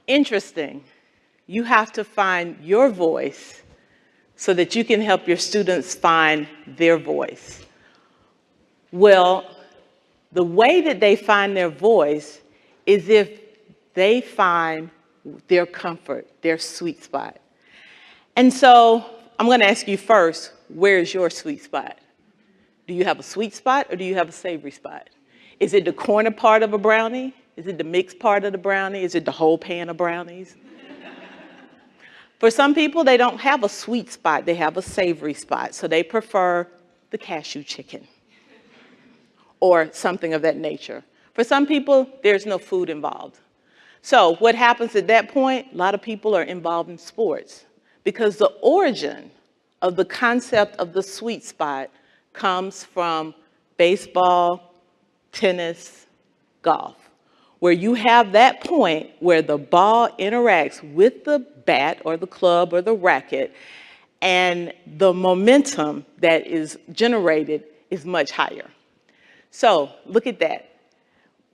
interesting. You have to find your voice so that you can help your students find their voice. Well, the way that they find their voice is if they find their comfort, their sweet spot. And so I'm going to ask you first, where's your sweet spot? Do you have a sweet spot or do you have a savory spot? Is it the corner part of a brownie? Is it the mixed part of the brownie? Is it the whole pan of brownies? For some people, they don't have a sweet spot. They have a savory spot. So they prefer the cashew chicken or something of that nature. For some people, there's no food involved. So what happens at that point? A lot of people are involved in sports because the origin of the concept of the sweet spot comes from baseball, tennis, golf, where you have that point where the ball interacts with the bat or the club or the racket, and the momentum that is generated is much higher. So look at that.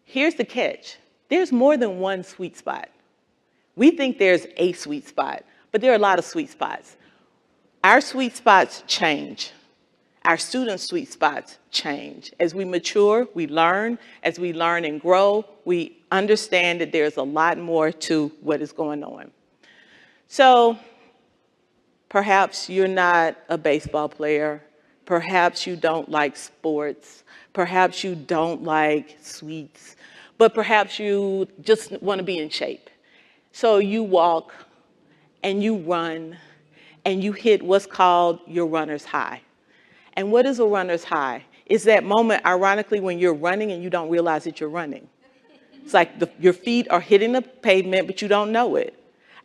Here's the catch. There's more than one sweet spot. We think there's a sweet spot, but there are a lot of sweet spots. Our sweet spots change. Our students' sweet spots change. As we mature, we learn. As we learn and grow, we understand that there's a lot more to what is going on. So perhaps you're not a baseball player. Perhaps you don't like sports. Perhaps you don't like sweets. But perhaps you just want to be in shape. So you walk and you run and you hit what's called your runner's high. And what is a runner's high? It's that moment, ironically, when you're running and you don't realize that you're running. It's like your feet are hitting the pavement, but you don't know it.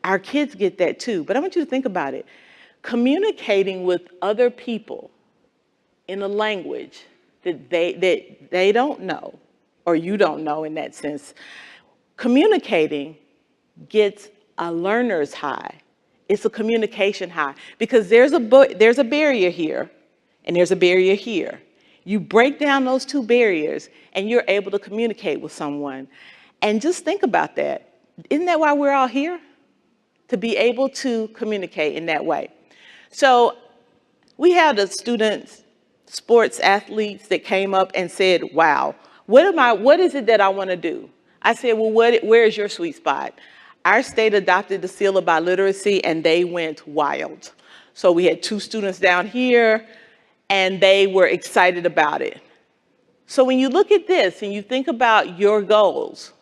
Our kids get that too. But I want you to think about it. Communicating with other people in a language that they don't know, or you don't know in that sense, communicating gets a learner's high. It's a communication high because there's a barrier here and there's a barrier here. You break down those two barriers and you're able to communicate with someone. And just think about that. Isn't that why we're all here? To be able to communicate in that way. So we had the students, sports athletes that came up and said, wow, what is it that I want to do? I said, well, where is your sweet spot? Our state adopted the seal of biliteracy and they went wild. So we had 2 students down here and they were excited about it. So when you look at this and you think about your goals,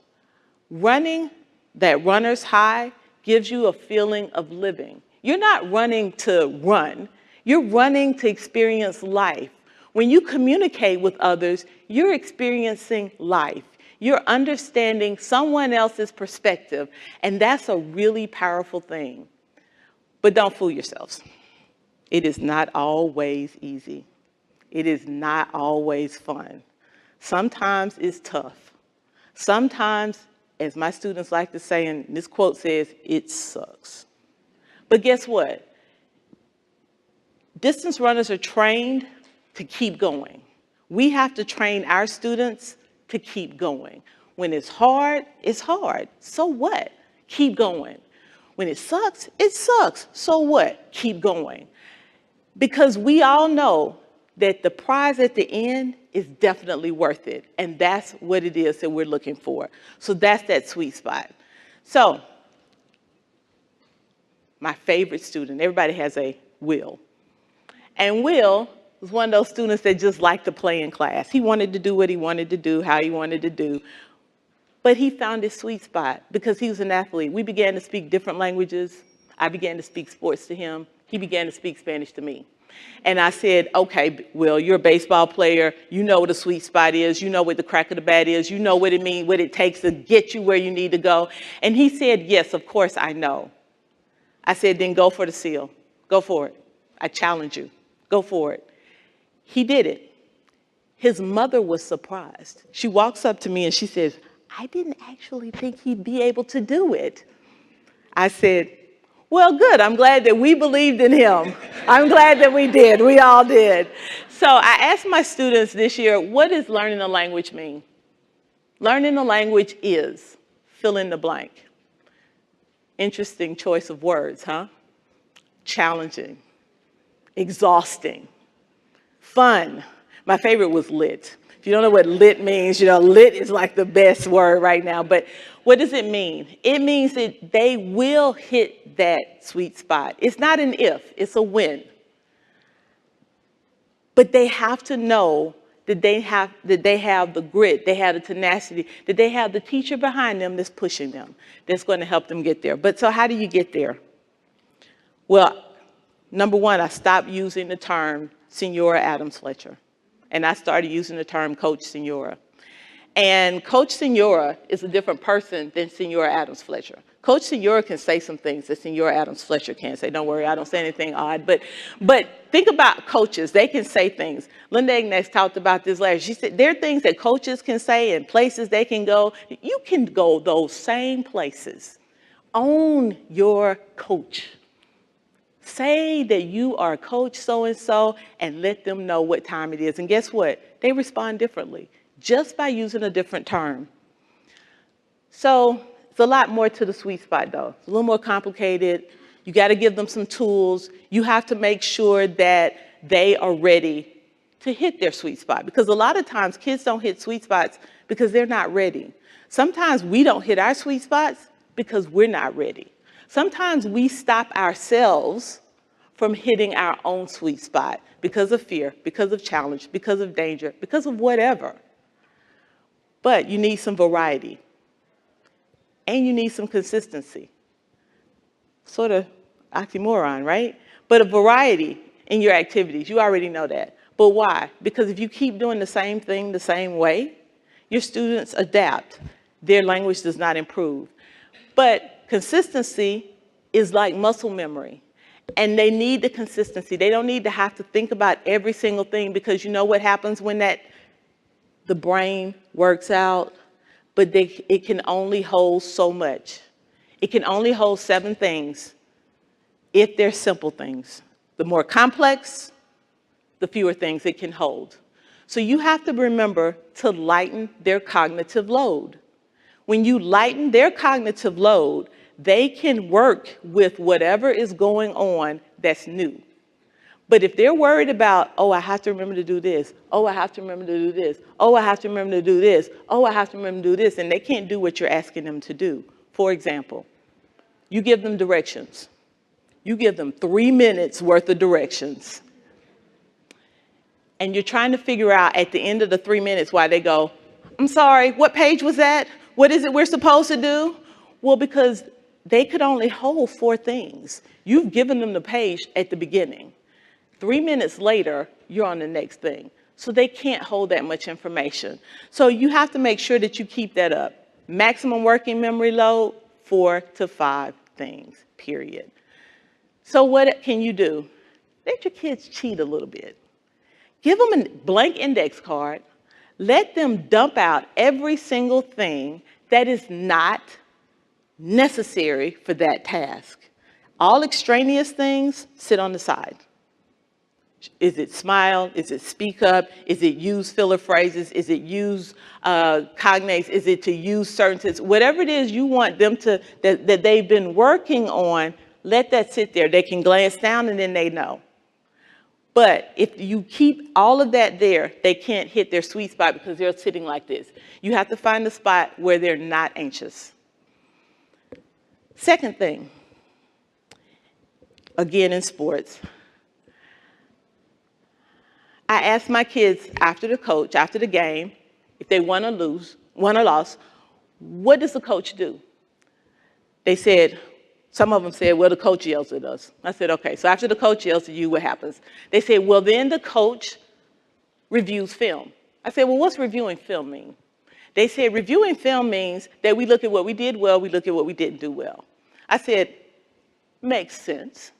running that runner's high gives you a feeling of living. You're not running to run. You're running to experience life. When you communicate with others, you're experiencing life. You're understanding someone else's perspective, and that's a really powerful thing. But don't fool yourselves. It is not always easy. It is not always fun. Sometimes it's tough. Sometimes, as my students like to say, and this quote says, it sucks. But guess what? Distance runners are trained to keep going. We have to train our students to keep going. When it's hard, it's hard. So what? Keep going. When it sucks, so what? Keep going. Because we all know that the prize at the end is definitely worth it. And that's what it is that we're looking for. So that's that sweet spot. So my favorite student, everybody has a Will. And Will was one of those students that just liked to play in class. He wanted to do what he wanted to do, how he wanted to do. But he found his sweet spot because he was an athlete. We began to speak different languages. I began to speak sports to him. He began to speak Spanish to me. And I said, okay, Will, you're a baseball player. You know what a sweet spot is. You know what the crack of the bat is. You know what it means, what it takes to get you where you need to go. And he said, yes, of course I know. I said, then go for the seal. Go for it. I challenge you. Go for it. He did it. His mother was surprised. She walks up to me and she says, I didn't actually think he'd be able to do it. I said, well, good. I'm glad that we believed in him. I'm glad that we did. We all did. So I asked my students this year, what does learning a language mean? Learning a language is fill in the blank. Interesting choice of words, huh? Challenging, exhausting, fun. My favorite was lit. If you don't know what lit means, lit is like the best word right now. But what does it mean? It means that they will hit that sweet spot. It's not an if, it's a when. But they have to know that they have the grit, they have the tenacity, that they have the teacher behind them that's pushing them, that's going to help them get there. But so how do you get there? Well, number one, I stopped using the term Senora Adams Fletcher, and I started using the term Coach Senora. And Coach Senora is a different person than Senora Adams Fletcher. Coach Senora can say some things that Senora Adams Fletcher can't say. Don't worry, I don't say anything odd. But think about coaches. They can say things. Linda Agnes talked about this last. She said there are things that coaches can say and places they can go. You can go those same places. Own your coach. Say that you are Coach so-and-so and let them know what time it is. And guess what? They respond differently just by using a different term. So it's a lot more to the sweet spot, though. It's a little more complicated. You got to give them some tools. You have to make sure that they are ready to hit their sweet spot. Because a lot of times kids don't hit sweet spots because they're not ready. Sometimes we don't hit our sweet spots because we're not ready. Sometimes we stop ourselves from hitting our own sweet spot because of fear, because of challenge, because of danger, because of whatever. But you need some variety. And you need some consistency. Sort of oxymoron, right? But a variety in your activities. You already know that. But why? Because if you keep doing the same thing the same way, your students adapt. Their language does not improve. But consistency is like muscle memory. And they need the consistency. They don't need to have to think about every single thing, because you know what happens when the brain works out? But it can only hold so much. It can only hold 7 things if they're simple things. The more complex, the fewer things it can hold. So you have to remember to lighten their cognitive load. When you lighten their cognitive load, they can work with whatever is going on that's new. But if they're worried about, oh, I have to remember to do this. Oh, I have to remember to do this. Oh, I have to remember to do this. Oh, I have to remember to do this. And they can't do what you're asking them to do. For example, you give them directions. You give them 3 minutes worth of directions. And you're trying to figure out at the end of the 3 minutes why they go, I'm sorry, what page was that? What is it we're supposed to do? Well, because they could only hold 4 things. You've given them the page at the beginning. 3 minutes later, you're on the next thing. So they can't hold that much information. So you have to make sure that you keep that up. Maximum working memory load, 4 to 5 things, period. So what can you do? Let your kids cheat a little bit. Give them a blank index card. Let them dump out every single thing that is not necessary for that task. All extraneous things, sit on the side. Is it smile? Is it speak up? Is it use filler phrases? Is it use cognates? Is it to use certain things? Whatever it is you want them to, that they've been working on, let that sit there. They can glance down and then they know. But if you keep all of that there, they can't hit their sweet spot because they're sitting like this. You have to find a spot where they're not anxious. Second thing, again in sports, I asked my kids after the game, if they won or lost, what does the coach do? They said, some of them said, well, the coach yells at us. I said, okay, so after the coach yells at you, what happens? They said, well, then the coach reviews film. I said, well, what's reviewing film mean? They said, reviewing film means that we look at what we did well, we look at what we didn't do well. I said, makes sense.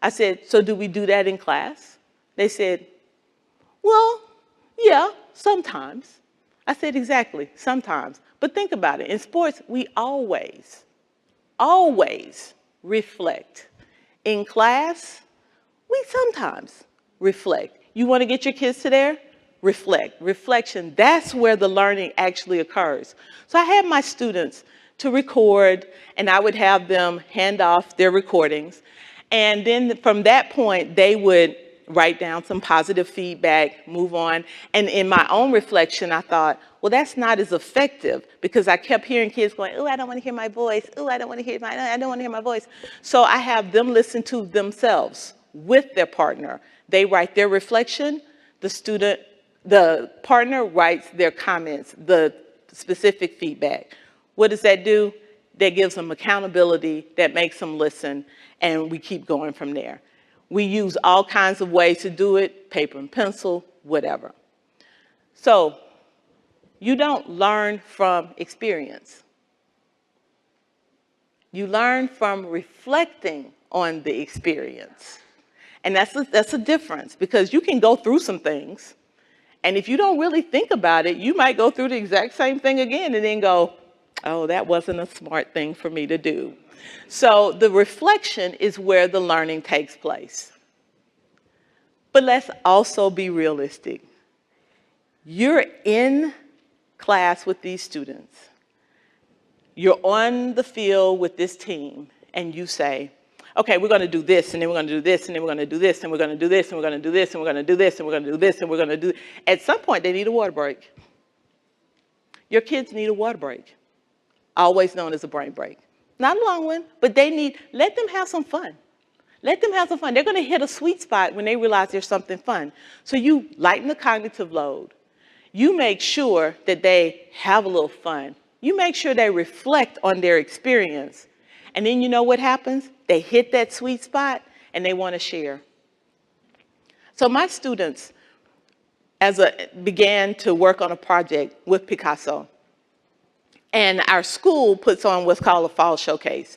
I said, so do we do that in class? They said, well, yeah, sometimes. I said, exactly, sometimes. But think about it. In sports, we always reflect. In class, we sometimes reflect. You want to get your kids to there? Reflect. Reflection, that's where the learning actually occurs. So I had my students to record, and I would have them hand off their recordings. And then from that point, they would write down some positive feedback, move on. And in my own reflection, I thought, well, that's not as effective, because I kept hearing kids going, oh, I don't want to hear my voice. Oh, I don't want to hear my voice. So I have them listen to themselves with their partner. They write their reflection. The partner writes their comments, the specific feedback. What does that do? That gives them accountability, that makes them listen, and we keep going from there. We use all kinds of ways to do it, paper and pencil, whatever. So you don't learn from experience. You learn from reflecting on the experience. And that's a difference, because you can go through some things, and if you don't really think about it, you might go through the exact same thing again and then go, oh, that wasn't a smart thing for me to do. So the reflection is where the learning takes place. But let's also be realistic. You're in class with these students. You're on the field with this team, and you say, okay, we're going to do this, and then we're going to do this, and then we're going to do this, and we're going to do this, and we're going to do this, and we're going to do this, and we're going to do this, and we're going to do. At some point, they need a water break. Your kids need a water break, always known as a brain break. Not a long one, but let them have some fun. Let them have some fun. They're going to hit a sweet spot when they realize there's something fun. So you lighten the cognitive load. You make sure that they have a little fun. You make sure they reflect on their experience. And then you know what happens? They hit that sweet spot and they want to share. So my students began to work on a project with Picasso. And our school puts on what's called a fall showcase.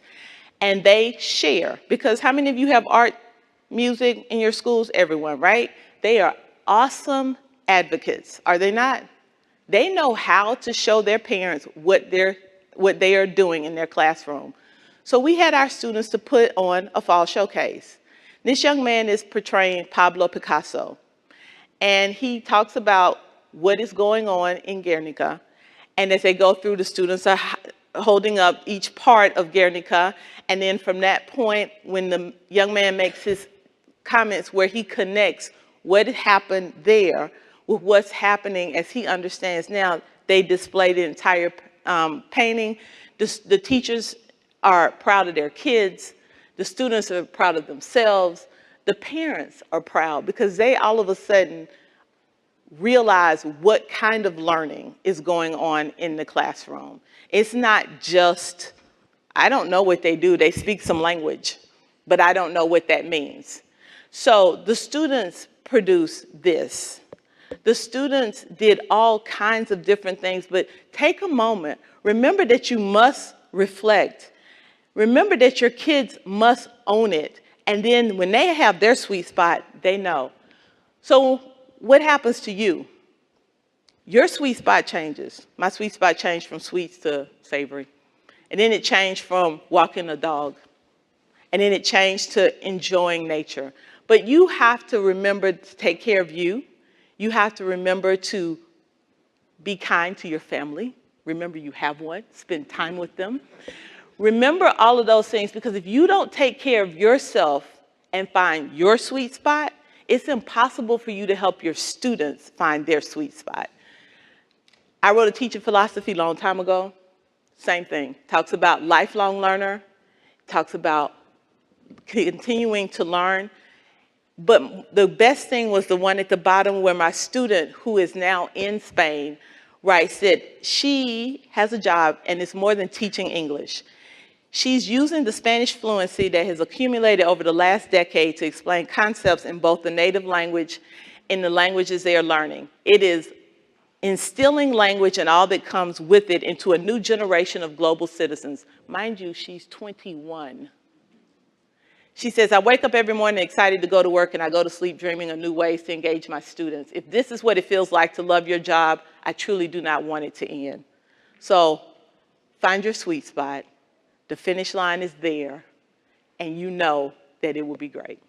And they share, because how many of you have art, music in your schools? Everyone, right? They are awesome advocates, are they not? They know how to show their parents what they are doing in their classroom. So we had our students to put on a fall showcase. This young man is portraying Pablo Picasso. And he talks about what is going on in Guernica. And as they go through, the students are holding up each part of Guernica. And then from that point, when the young man makes his comments where he connects what happened there with what's happening as he understands now, they display the entire painting. The teachers are proud of their kids. The students are proud of themselves. The parents are proud because they all of a sudden realize what kind of learning is going on in the classroom. It's not just, I don't know what they do. They speak some language, but I don't know what that means. So the students produce this. The students did all kinds of different things, but take a moment. Remember that you must reflect. Remember that your kids must own it. And then when they have their sweet spot, they know. So what happens to you? Your sweet spot changes. My sweet spot changed from sweets to savory. And then it changed from walking a dog. And then it changed to enjoying nature. But you have to remember to take care of you. You have to remember to be kind to your family. Remember you have one. Spend time with them. Remember all of those things, because if you don't take care of yourself and find your sweet spot, it's impossible for you to help your students find their sweet spot. I wrote a teaching philosophy a long time ago. Same thing. Talks about lifelong learner. Talks about continuing to learn. But the best thing was the one at the bottom where my student, who is now in Spain, writes that she has a job and it's more than teaching English. She's using the Spanish fluency that has accumulated over the last decade to explain concepts in both the native language and the languages they are learning. It is instilling language and all that comes with it into a new generation of global citizens. Mind you, she's 21. She says, I wake up every morning excited to go to work, and I go to sleep dreaming of new ways to engage my students. If this is what it feels like to love your job, I truly do not want it to end. So find your sweet spot. The finish line is there, and you know that it will be great.